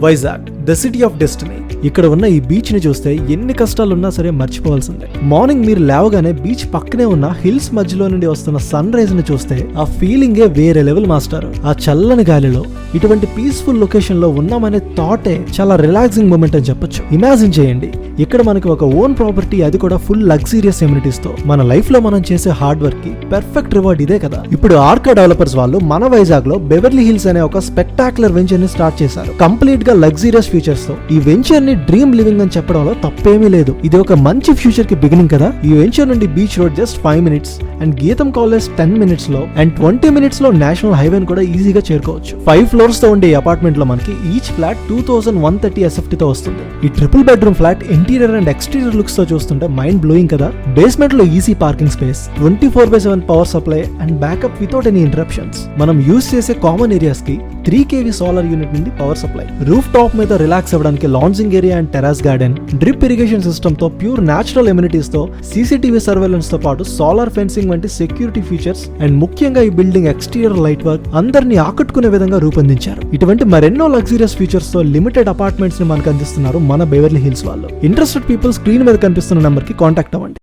Vizag, the city of destiny. ఇక్కడ ఉన్న ఈ బీచ్ ని చూస్తే ఎన్ని కష్టాలున్నా సరే మర్చిపోవాల్సిందే. మార్నింగ్ మీరు లేవగానే బీచ్ పక్కనే ఉన్న హిల్స్ మధ్యలో నుండి వస్తున్న సన్ రైజ్ ని చూస్తే ఆ ఫీలింగే వేరే లెవెల్ మాస్టర్. ఆ చల్లని గాలిలో ఇటువంటి పీస్ఫుల్ లొకేషన్ లో ఉన్నామనే థాటే చాలా రిలాక్సింగ్ మూమెంట్ అని చెప్పొచ్చు. ఇమాజిన్ చేయండి, ఇక్కడ మనకి ఒక ఓన్ ప్రాపర్టీ, అది కూడా ఫుల్ లగ్జీరియస్ ఎమ్యూనిటీస్ తో. మన లైఫ్ లో మనం చేసే హార్డ్ వర్క్ కి పర్ఫెక్ట్ రివార్డ్ ఇదే కదా. ఇప్పుడు ఆర్కా డెవలపర్స్ వాళ్ళు మన వైజాగ్ లో బెవర్లీ హిల్స్ అనే ఒక స్పెక్టాక్యులర్ వెంచర్ ని స్టార్ట్ చేశారు. కంప్లీట్ గా లగ్జీరియస్ ఫీచర్స్ తో. ఈ వెంచర్ ని డ్రీమ్ లివింగ్ అని చెప్పడంలో తప్పేమీ లేదు. ఇది ఒక మంచి ఫ్యూచర్ కి బిగినింగ్ కదా. ఈ వెంచర్ నుండి beach road just 5 minutes and గీతం కాలేజ్ 10 minutes లో అండ్ 20 minutes లో నేషనల్ హైవే కూడా ఈజీగా చేరుకోవచ్చు. 5 floors తో ఉండే అపార్ట్మెంట్ లో మనకి ఈచ్ ఫ్లాట్ 2130 SFT తో వస్తుంది. ఈ triple bedroom flat interior and exterior looks తో చూస్తుంటే మైండ్ బ్లోయింగ్ కదా. బేస్మెంట్ లో easy parking space, 24/7 power supply and backup without any interruptions. మనం యూజ్ చేసే కామన్ ఏరియాస్ కి 3 kV సోలార్ యూనిట్ నుండి పవర్ సప్లై. రూఫ్ టాప్ మీద రిలాక్స్ అవ్వడానికి lounging area and terrace garden, drip irrigation system తో, pure natural amenities తో, CCTV surveillance తో పాటు సోలార్ ఫెన్సింగ్ వంటి సెక్యూరిటీ ఫీచర్స్ అండ్ ముఖ్యంగా ఈ బిల్డింగ్ ఎక్స్టీరియర్ లైట్ వర్క్ అందరినీ ఆకట్టుకునే విధంగా రూపొందించారు. ఇటువంటి మరెన్నో లగ్జీరియస్ ఫీచర్స్ తో లిమిటెడ్ అపార్ట్మెంట్స్ ని మనకు అందిస్తున్నారు మన బెవర్లీ హిల్స్ వాళ్ళు. ఇంట్రెస్టెడ్ పీపుల్ స్క్రీన్ మీద కనిపిస్తున్న నెంబర్ కి కాంటాక్ట్ అవ్వండి.